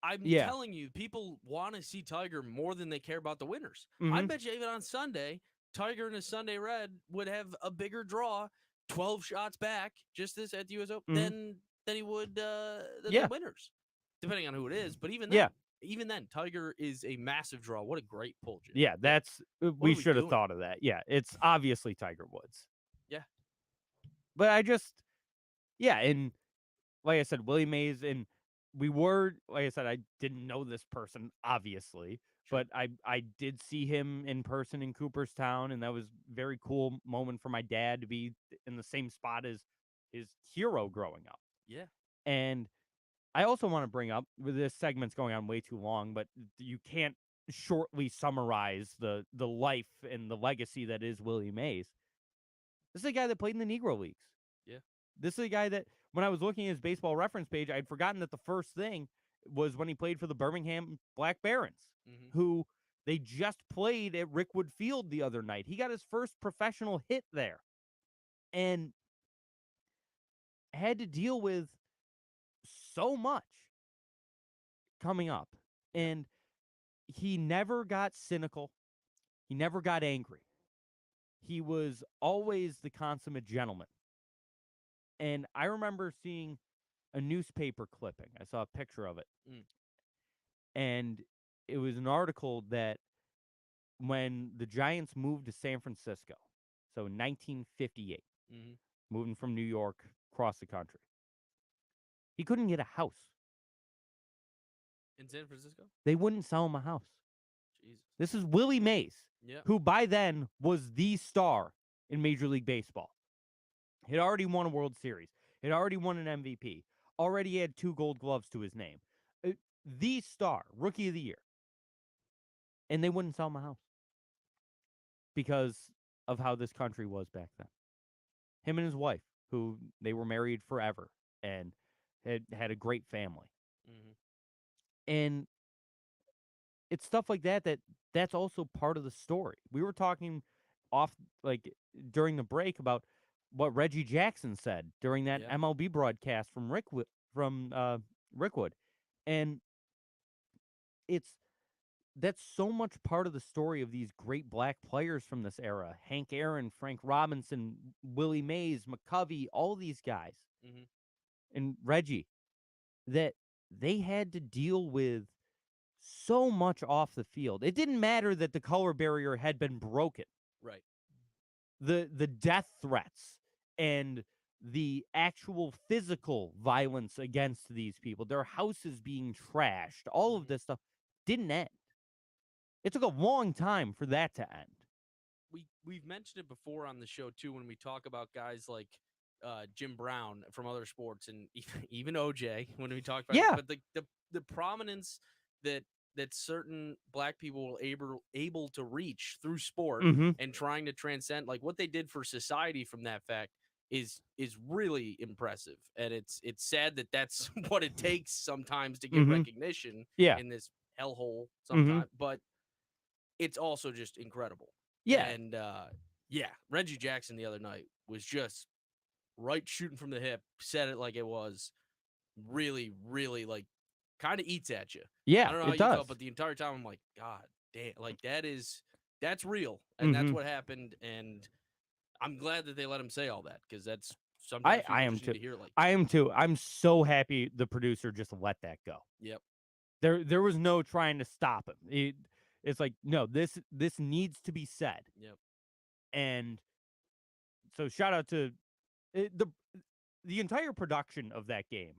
I'm telling you, people want to see Tiger more than they care about the winners. I bet you even on Sunday, Tiger in his Sunday red would have a bigger draw, 12 shots back, just this at the US Open, than he would the winners, depending on who it is. But even then, Tiger is a massive draw. What a great pull, Jim. Yeah, we should have thought of that. Yeah, it's obviously Tiger Woods. Yeah. But and like I said, Willie Mays, and we were, like I said, I didn't know this person, obviously, but I did see him in person in Cooperstown, and that was a very cool moment for my dad to be in the same spot as his hero growing up. Yeah. And I also want to bring up, this segment's going on way too long, but you can't shortly summarize the life and the legacy that is Willie Mays. This is a guy that played in the Negro Leagues. Yeah. This is a guy that, when I was looking at his baseball reference page, I'd forgotten that the first thing was when he played for the Birmingham Black Barons, who they just played at Rickwood Field the other night. He got his first professional hit there and had to deal with so much coming up. And he never got cynical. He never got angry. He was always the consummate gentleman. And I remember seeing a newspaper clipping. I saw a picture of it. And it was an article that when the Giants moved to San Francisco, so 1958, moving from New York across the country, he couldn't get a house. In San Francisco? They wouldn't sell him a house. Jesus. This is Willie Mays, who by then was the star in Major League Baseball. He'd already won a World Series. He'd already won an MVP. Already had 2 Gold Gloves to his name. The star, Rookie of the Year. And they wouldn't sell him a house because of how this country was back then. Him and his wife, who they were married forever and had a great family. And it's stuff like that's also part of the story. We were talking during the break about what Reggie Jackson said during that MLB broadcast from Rickwood. And that's so much part of the story of these great black players from this era. Hank Aaron, Frank Robinson, Willie Mays, McCovey, all these guys. And Reggie, that they had to deal with so much off the field. It didn't matter that the color barrier had been broken. Right. The death threats and the actual physical violence against these people, their houses being trashed, all of this stuff didn't end. It took a long time for that to end. We've mentioned it before on the show too when we talk about guys like Jim Brown from other sports and even OJ when we talk about Yeah. it, but the prominence that certain black people were able to reach through sport and trying to transcend like what they did for society from that fact is really impressive, and it's sad that that's what it takes sometimes to get recognition Yeah. in this hellhole sometimes, but it's also just incredible. Yeah. And yeah, Reggie Jackson the other night was just right shooting from the hip, said it like it was, really, really like kind of eats at you. Yeah, I don't know how it you does. felt, but the entire time I'm like, God damn, like that's real. And that's what happened. And I'm glad that they let him say all that because that's sometimes I am just too. need to hear it like I am too. I'm so happy the producer just let that go. Yep. There was no trying to stop him. It's like, no, this needs to be said. Yep. And so shout out to the entire production of that game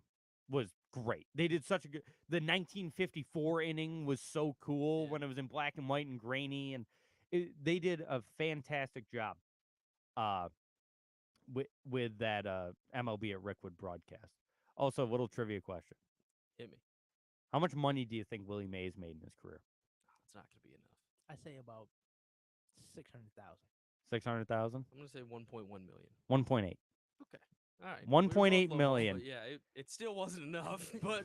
was great. They did such a good. The 1954 inning was so cool when it was in black and white and grainy, and they did a fantastic job. With that MLB at Rickwood broadcast. Also, a little trivia question: Hit me. how much money do you think Willie Mays made in his career? It's not going to be enough. I say about 600,000. 600,000. I'm going to say 1.1 million. 1.8. Okay. All right. 1.8 million. Yeah, it still wasn't enough, but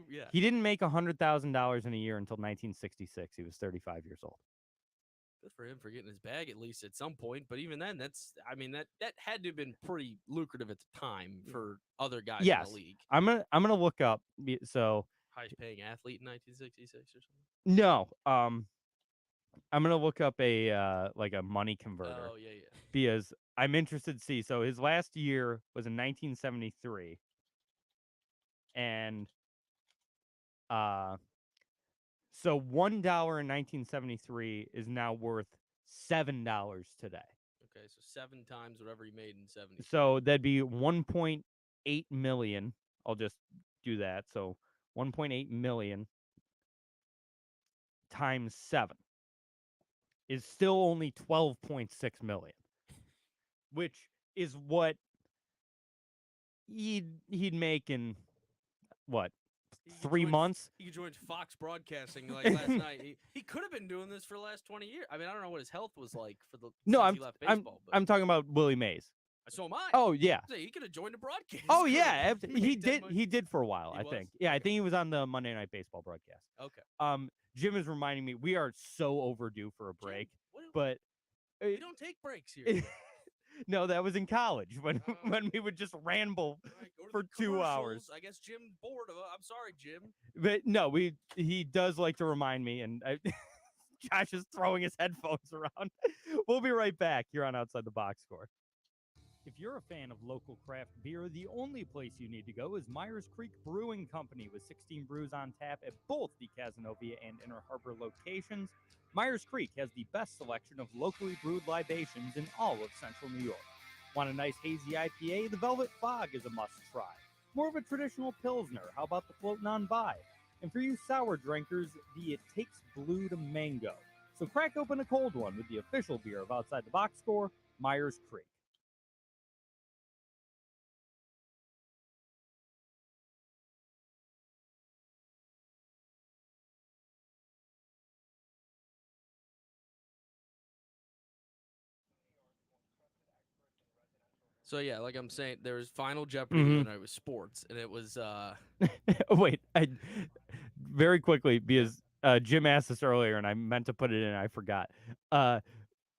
yeah. He didn't make $100,000 in a year until 1966. He was 35 years old. Good for him for getting his bag at least at some point. But even then, that had to have been pretty lucrative at the time for other guys in the league. I'm gonna look up. So highest paying athlete in 1966 or something. No, I'm gonna look up a like a money converter. Oh yeah. Because I'm interested to see. So his last year was in 1973, and so $1 in 1973 is now worth $7 today. Okay, so 7 times whatever he made in 70. So that'd be 1.8 million. I'll just do that. So 1.8 million times 7 is still only 12.6 million, which is what he'd make in what? 3 months? He joined Fox Broadcasting like last night. He could have been doing this for the last 20 years. I mean, I don't know what his health was like for the since he left baseball. I'm talking about Willie Mays. So am I. Oh yeah. He could have joined a broadcast. Oh yeah, he did. He did for a while. I think. Yeah, Okay. I think he was on the Monday Night Baseball broadcast. Okay. Jim is reminding me we are so overdue for a break, but we don't take breaks here. No, that was in college when we would just ramble for 2 hours. I guess Jim bored of it. I'm sorry, Jim. But no, he does like to remind me, and Josh is throwing his headphones around. We'll be right back here on Outside the Box Score. If you're a fan of local craft beer, the only place you need to go is Myers Creek Brewing Company with 16 brews on tap at both the Cazenovia and Inner Harbor locations. Myers Creek has the best selection of locally brewed libations in all of central New York. Want a nice hazy IPA? The Velvet Fog is a must-try. More of a traditional Pilsner, how about the Floatin' on By? And for you sour drinkers, the It Takes Blue to Mango. So crack open a cold one with the official beer of Outside the Box Score, Myers Creek. So yeah, like I'm saying, there was Final Jeopardy the other night with sports, and it was Wait, very quickly, because Jim asked this earlier, and I meant to put it in, and I forgot.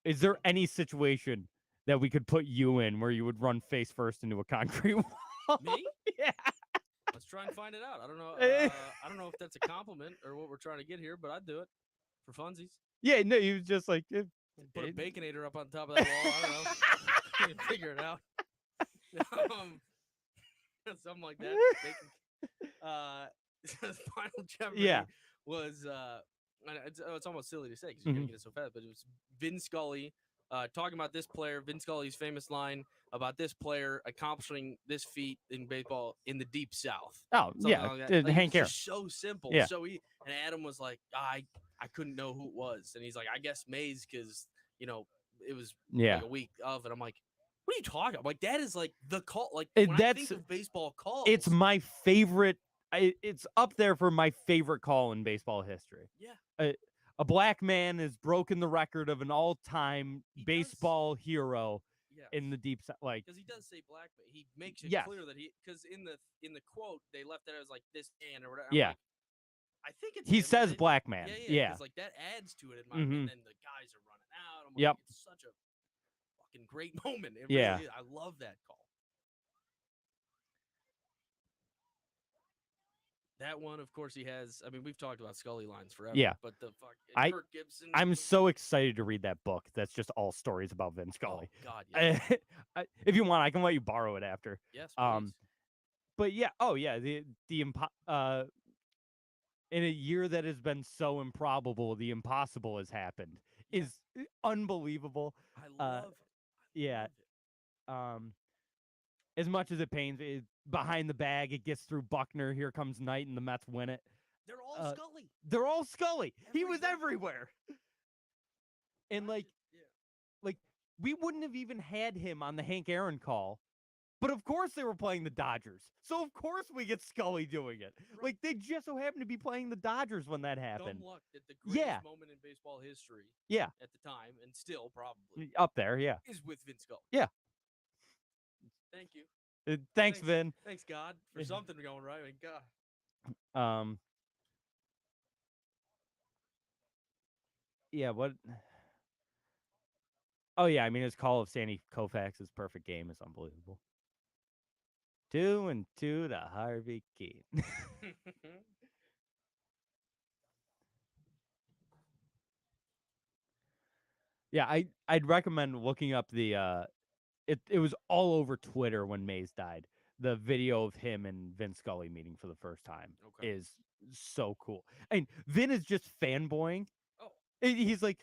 Is there any situation that we could put you in where you would run face first into a concrete wall? Me? Yeah. Let's try and find it out. I don't know. I don't know if that's a compliment or what we're trying to get here, but I'd do it for funsies. Yeah, no, he was just like Put a Baconator up on top of that wall. I don't know. Figure it out. Something like that. Final Jeopardy Yeah. was it's almost silly to say because you're gonna get it so fast, but it was Vin Scully talking about this player. Vin Scully's famous line about this player accomplishing this feat in baseball in the Deep South. Oh, Something yeah. like that. Like, Hank it Aaron. was just so simple. Yeah. So and Adam was like, I couldn't know who it was, and he's like, I guess Mays because it was like a week of, and I'm like, what are you talking about? Like, that is like the call. Like, when I think of baseball calls, it's my favorite. It's up there for my favorite call in baseball history. Yeah. A black man has broken the record of an all-time baseball hero in the Deep South. Like, because he does say black, but he makes it Yes. clear that because in the quote they left it as like this man or whatever. Yeah. I'm like, I think it's he him, says and black man. Yeah. Because like that adds to it in my. And then the guys are running out. I'm like, it's such a fucking great moment. It really is. I love that call. That one, of course, he has. I mean, we've talked about Scully lines forever. Yeah. But the fuck, Kirk Gibson. I'm so excited to read that book. That's just all stories about Vin Scully. Oh God, yeah. If you want, I can let you borrow it after. Yes, please. But yeah, in a year that has been so improbable, the impossible has happened. Is unbelievable. I love it. Yeah. As much as it pains me, behind the bag, it gets through Buckner. Here comes Knight, and the Mets win it. They're all Scully. They're all Scully. He was everywhere. And like we wouldn't have even had him on the Hank Aaron call. But of course they were playing the Dodgers. So of course we get Scully doing it. Right. Like they just so happened to be playing the Dodgers when that happened. Dumb luck that the greatest moment in baseball history. Yeah. At the time, and still probably up there. Yeah. Is with Vin Scully. Yeah. Thank you. Thanks, Vin. Thanks, God, for something going right. I mean, God. Yeah. What? Oh yeah. I mean, his call of Sandy Koufax's perfect game is unbelievable. 2-2 to Harvey Keene. Yeah, I'd recommend looking up the it was all over Twitter when Mays died. The video of him and Vin Scully meeting for the first time is so cool. I mean, Vin is just fanboying. Oh. He was like,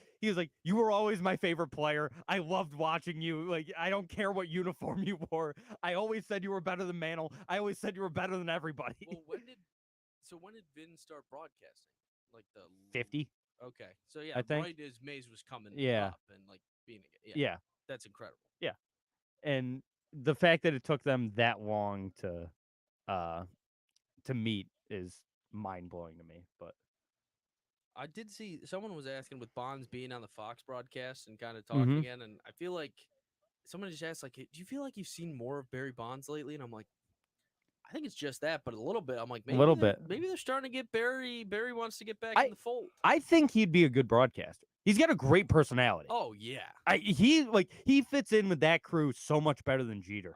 you were always my favorite player. I loved watching you. Like, I don't care what uniform you wore. I always said you were better than Mantle. I always said you were better than everybody. Well, when did Vin start broadcasting? Like the 50. Okay, so yeah, I think. right as Mays was coming Yeah. up and like being yeah, that's incredible. Yeah, and the fact that it took them that long to meet is mind blowing to me. But I did see someone was asking with Bonds being on the Fox broadcast and kind of talking again, and I feel like someone just asked like, "Do you feel like you've seen more of Barry Bonds lately?" And I'm like, I think it's just that, but a little bit. I'm like, maybe they're starting to get Barry. Barry wants to get back in the fold. I think he'd be a good broadcaster. He's got a great personality. Oh yeah. He fits in with that crew so much better than Jeter.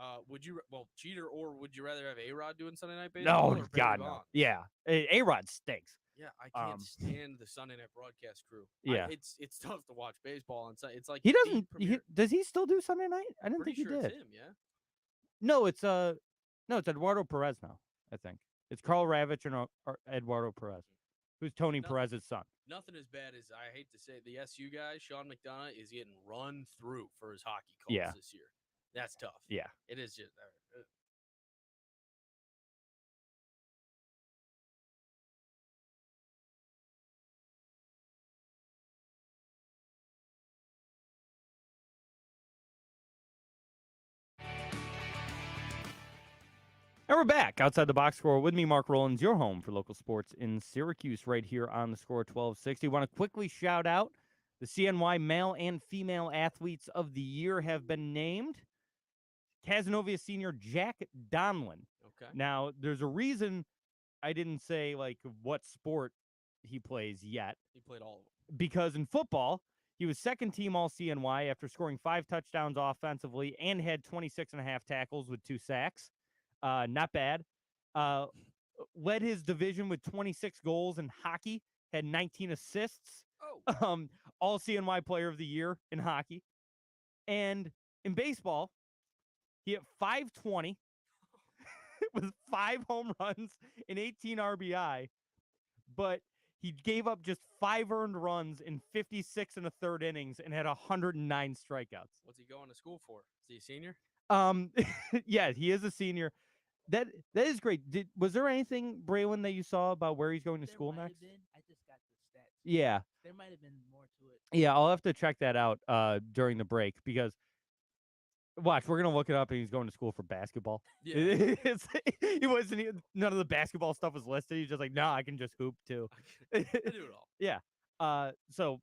Jeter, or would you rather have A-Rod doing Sunday Night Baseball? No, God, no. Yeah, A-Rod stinks. Yeah, I can't stand the Sunday Night broadcast crew. Yeah, it's tough to watch baseball, and it's like he doesn't. Does he still do Sunday night? I didn't think he did. It's him, yeah. No, it's Eduardo Perez now. I think it's Carl Ravitch and Eduardo Perez, who's Tony Perez's son. Nothing as bad as, I hate to say it, the SU guy, Sean McDonough, is getting run through for his hockey calls this year. That's tough. Yeah, it is just. And we're back outside the box score with me, Mark Rowlands, your home for local sports in Syracuse, right here on the Score 1260. Want to quickly shout out the CNY male and female athletes of the year have been named. Casanova senior Jack Donlin. Okay. Now, there's a reason I didn't say like what sport he plays yet. He played all of them. Because in football, he was second team all CNY after scoring 5 touchdowns offensively and had 26.5 tackles with 2 sacks. Not bad. Led his division with 26 goals in hockey, had 19 assists. Oh. All CNY player of the year in hockey. And in baseball, he hit .520 with 5 home runs and 18 RBI, but he gave up just 5 earned runs in 56 and a third innings and had 109 strikeouts. What's he going to school for? Is he a senior? Yeah, he is a senior. That is great. Was there anything, Braylon, that you saw about where he's going to school might next? have been. I just got the stats. Yeah. There might have been more to it. Yeah, I'll have to check that out during the break because watch, we're gonna look it up and he's going to school for basketball. Yeah. He wasn't none of the basketball stuff was listed. He's just like, no, I can just hoop too. I do it all. Yeah. So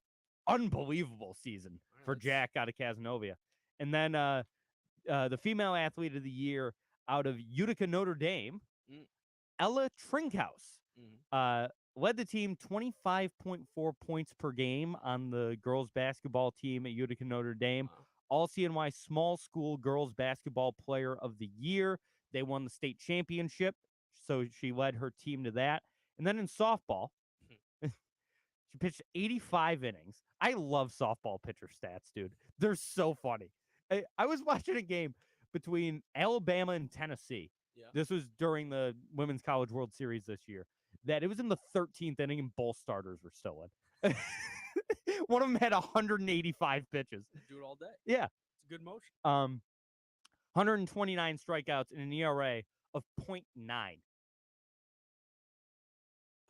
unbelievable season for that's- Jack out of Casanova. And then the female athlete of the year out of Utica, Notre Dame, Mm. Ella Trinkhouse. Mhm. Led the team 25.4 points per game on the girls basketball team at Utica, Notre Dame. Wow. All CNY Small School Girls Basketball Player of the Year. They won the state championship, so she led her team to that. And then in softball, she pitched 85 innings. I love softball pitcher stats, dude. They're so funny. I was watching a game between Alabama and Tennessee. Yeah. This was during the Women's College World Series this year. That it was in the 13th inning and both starters were still in. One of them had 185 pitches. Do it all day. Yeah. It's a good motion. 129 strikeouts and an ERA of 0.9.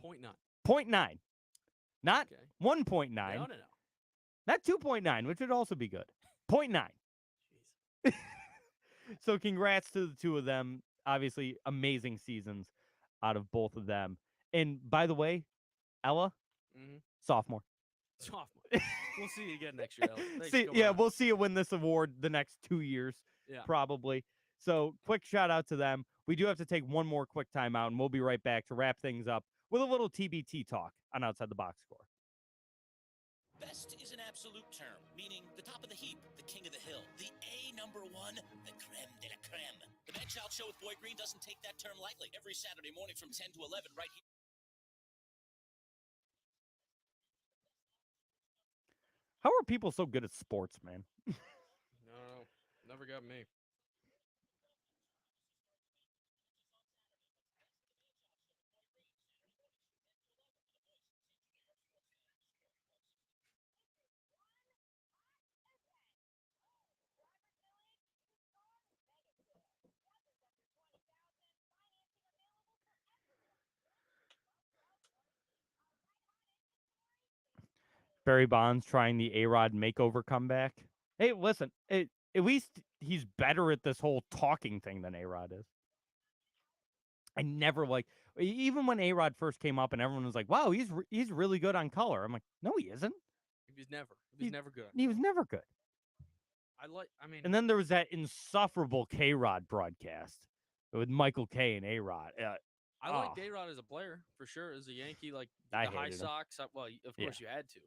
0.9. 0.9. Not Okay. 1.9. No. Not 2.9, which would also be good. 0.9. Jeez. So congrats to the two of them. Obviously, amazing seasons out of both of them. And by the way, Ella, Mm-hmm. sophomore. Sophomore. We'll see you again next year, Ella. Thanks, See, come yeah, on. we'll see you win this award the next 2 years, Yeah. probably. So quick shout out to them. We do have to take one more quick timeout, and we'll be right back to wrap things up with a little TBT talk on Outside the Box Score. Best is an absolute term, meaning the top of the heap, the king of the hill, the number one, the creme de la creme. The Man Child Show with Boy Green doesn't take that term lightly. Every Saturday morning from 10 to 11 right here. How are people so good at sports, man? No, never got me. Barry Bonds trying the A-Rod makeover comeback. Hey, listen, at least he's better at this whole talking thing than A-Rod is. I never even when A-Rod first came up and everyone was like, wow, he's really good on color. I'm like, no, he isn't. He was never good. He was never good. And then there was that insufferable K-Rod broadcast with Michael K and A-Rod. I liked A-Rod as a player, for sure. As a Yankee, like I the High hated him. Sox, of course you had to.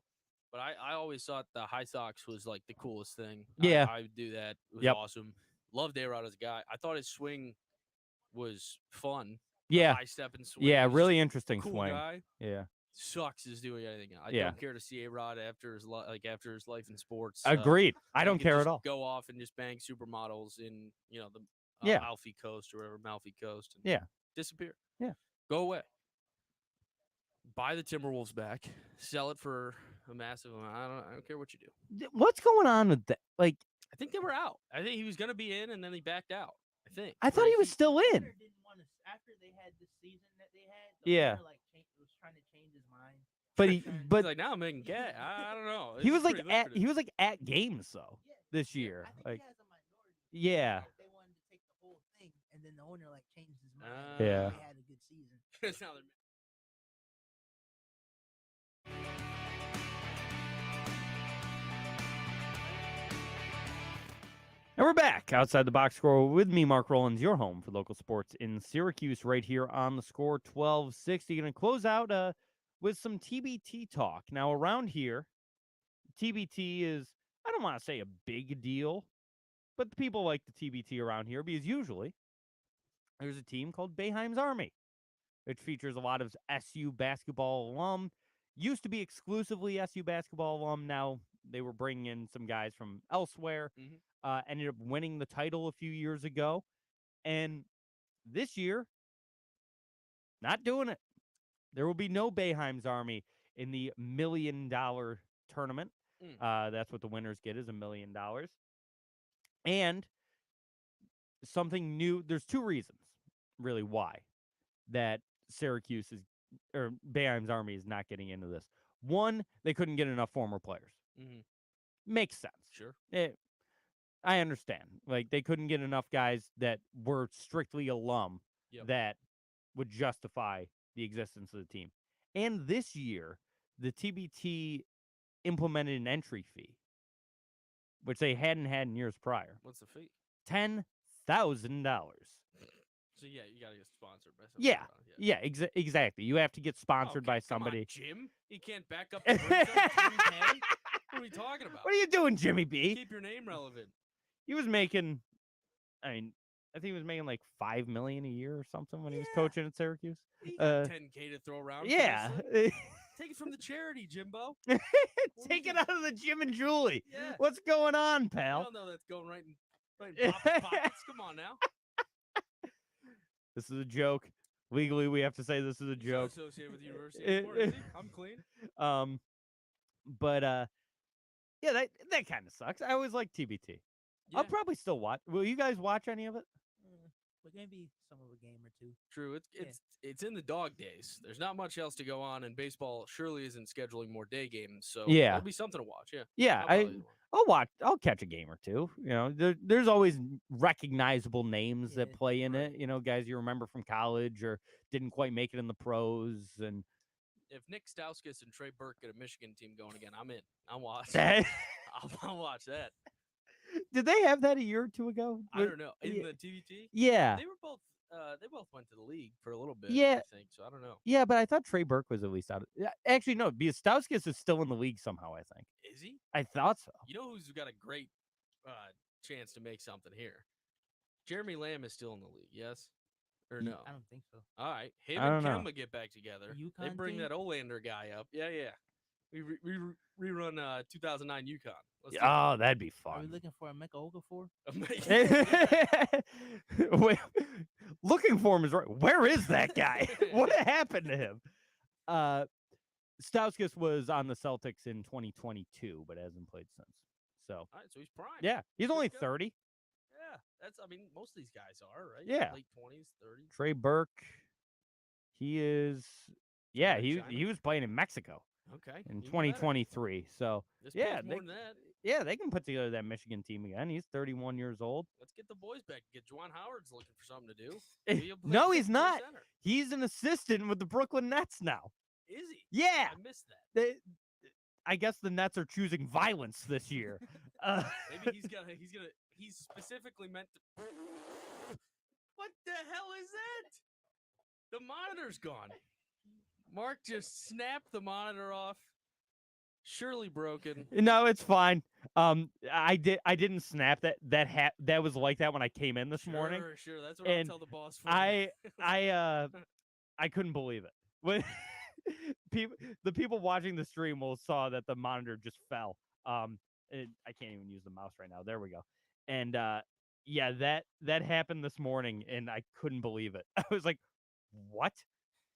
But I always thought the High Sox was like the coolest thing. Yeah. I would do that. It was Yep. awesome. Loved A-Rod as a guy. I thought his swing was fun. Yeah. High step and swing. Yeah, He was really just interesting a cool swing. guy. Yeah. Sucks is doing anything. I Yeah. don't care to see A-Rod after his life in sports. Agreed. I He don't could care just at all. Go off and just bang supermodels in the Yeah. Alfie Coast or whatever, Malfi Coast. And Yeah. disappear. Yeah. Go away. Buy the Timberwolves back. Sell it for a massive amount. I don't care what you do. What's going on with that? Like, I think they were out. I think he was gonna be in and then he backed out. I think. I thought he was still in. Owner didn't want to after they had the season that they had. Yeah. Owner, was trying to change his mind. But He's like, now I'm making cat. I don't know. he This was is like pretty at lucrative. games though Yeah. this Yeah, year. I think Like, he has a minority. yeah. They wanted to take the whole thing, and then the owner changed his mind. Yeah. They had a good season. Now they're- And we're back outside the box score with me, Mark Rowlands, your home for local sports in Syracuse, right here on the score 1260. Going to close out with some TBT talk. Now, around here, TBT is, I don't want to say a big deal, but the people like the TBT around here because usually there's a team called Boeheim's Army, which features a lot of SU basketball alum. Used to be exclusively SU basketball alum. Now they were bringing in some guys from elsewhere. Mhm. Ended up winning the title a few years ago. And This year, not doing it. There will be no Boeheim's Army in the $1 million tournament. That's what the winners get is $1 million. And something new. There's two reasons, really, why that Syracuse is or Boeheim's Army is not getting into this. One, they couldn't get enough former players. Makes sense. Sure. I understand. Like, they couldn't get enough guys that were strictly alum that would justify the existence of the team. And this year, the TBT implemented an entry fee, which they hadn't had in years prior. What's the fee? $10,000. So yeah, you gotta get sponsored by somebody. Yeah, exactly. You have to get sponsored by Come somebody. on, Jim? He can't back up the Jim 10? What are we talking about? What are you doing, Jimmy B? Keep your name relevant. He was making, I think he was making like $5 million a year or something when he was coaching at Syracuse. He got $10K to throw around. Yeah. Take it from the charity, Jimbo. Take it out of the Jim and Julie. Yeah. What's going on, I pal? don't know that's going right in Papa's pockets. Come on now. This is a joke. Legally, we have to say this is a He's not joke. associated with the university anymore, is he? I'm clean. But yeah, that kind of sucks. I always like TBT. I'll probably still watch. Will you guys watch any of it? But maybe some of a game or two. True. It's in the dog days. There's not much else to go on, and baseball surely isn't scheduling more day games. So Yeah. it'll be something to watch. Yeah. Yeah, I'll watch. I'll catch a game or two. You know, there's always recognizable names that play in it. You know, guys you remember from college or didn't quite make it in the pros. And if Nick Stauskas and Trey Burke get a Michigan team going again, I'm in. I'll watch. I'll watch that. Did they have that a year or two ago? I don't know. In the TBT? Yeah. They were both. They both went to the league for a little bit. Yeah. I think so. I don't know. Yeah, but I thought Trey Burke was at least out. Actually, no. Because Stauskas is still in the league somehow. I think. Is he? I thought so. You know who's got a great chance to make something here? Jeremy Lamb is still in the league. Yes. Or no? I don't think so. All right. Him I and don't know. Kemba get back together. The They UConn bring team? that Olander guy up. Yeah. We rerun 2009 UConn. Let's do Oh, that'd be Are we fun. looking for a Mecca Okafor? it. Wait, looking for him is right. Where is that guy? What happened to him? Stauskas was on the Celtics in 2022, but hasn't played since. So All right, so he's prime. yeah, he's Good only to go. 30. Yeah, most of these guys are, right? Yeah. Late 20s, 30s. Trey Burke, he is. Yeah, in he China? was playing in Mexico Okay. in even better. 2023. So This yeah, pays more than that. yeah, they can put together that Michigan team again. He's 31 years old. Let's get the boys back. Get Juwan Howard's looking for something to do. Eh, Maybe he'll play no, fifth he's or not. center. He's an assistant with the Brooklyn Nets now. Is he? Yeah, I missed that. I guess the Nets are choosing violence this year. Maybe he's specifically meant to. What the hell is that? The monitor's gone. Mark just snapped the monitor off. Surely broken. No, it's fine. I didn't snap that. That was like that when I came in this morning. Sure. That's what And I'll tell the boss for. I couldn't believe it. When the people watching the stream will saw that the monitor just fell. I can't even use the mouse right now. There we go. And yeah, that happened this morning, and I couldn't believe it. I was like, what?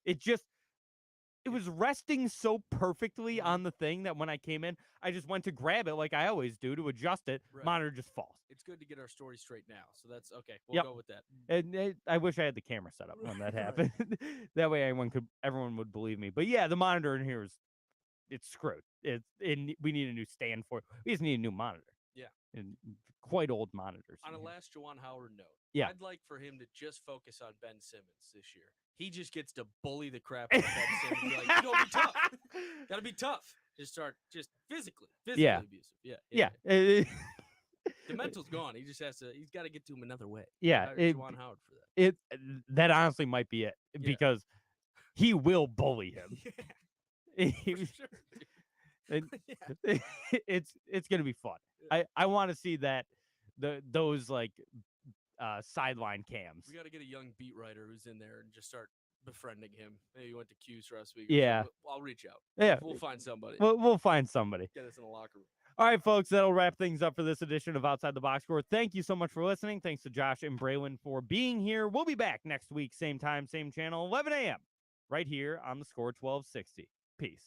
It was resting so perfectly on the thing that when I came in, I just went to grab it like I always do to adjust it. Right. Monitor just falls. It's good to get our story straight now. So that's okay. We'll Yep. go with that. And I wish I had the camera set up when that Right. happened. That way everyone would believe me. But yeah, the monitor in here it's screwed. We need a new stand for it. We just need a new monitor. Yeah. And quite old monitors. On in a here. last Juwan Howard note, Yeah. I'd like for him to just focus on Ben Simmons this year. He just gets to bully the crap out of Ben Simmons. Be like, you gotta be tough. Gotta be tough. Just physically Yeah. abusive. Yeah. Yeah. The mental's gone. He's got to get to him another way. Yeah, Hire it- Juwan Howard for that. that honestly might be it Yeah. because he will bully him. He For was- sure. and Yeah. it's gonna be fun. I want to see those like sideline cams. We got to get a young beat writer who's in there and just start befriending him. Maybe he went to Q's for us week. Yeah. I'll reach out. Yeah, We'll find somebody. we'll find somebody. Get us in the locker room. All right, folks, that'll wrap things up for this edition of Outside the Box Score. Thank you so much for listening. Thanks to Josh and Braylon for being here. We'll be back next week, same time, same channel, 11 a.m., right here on the Score 1260. Peace.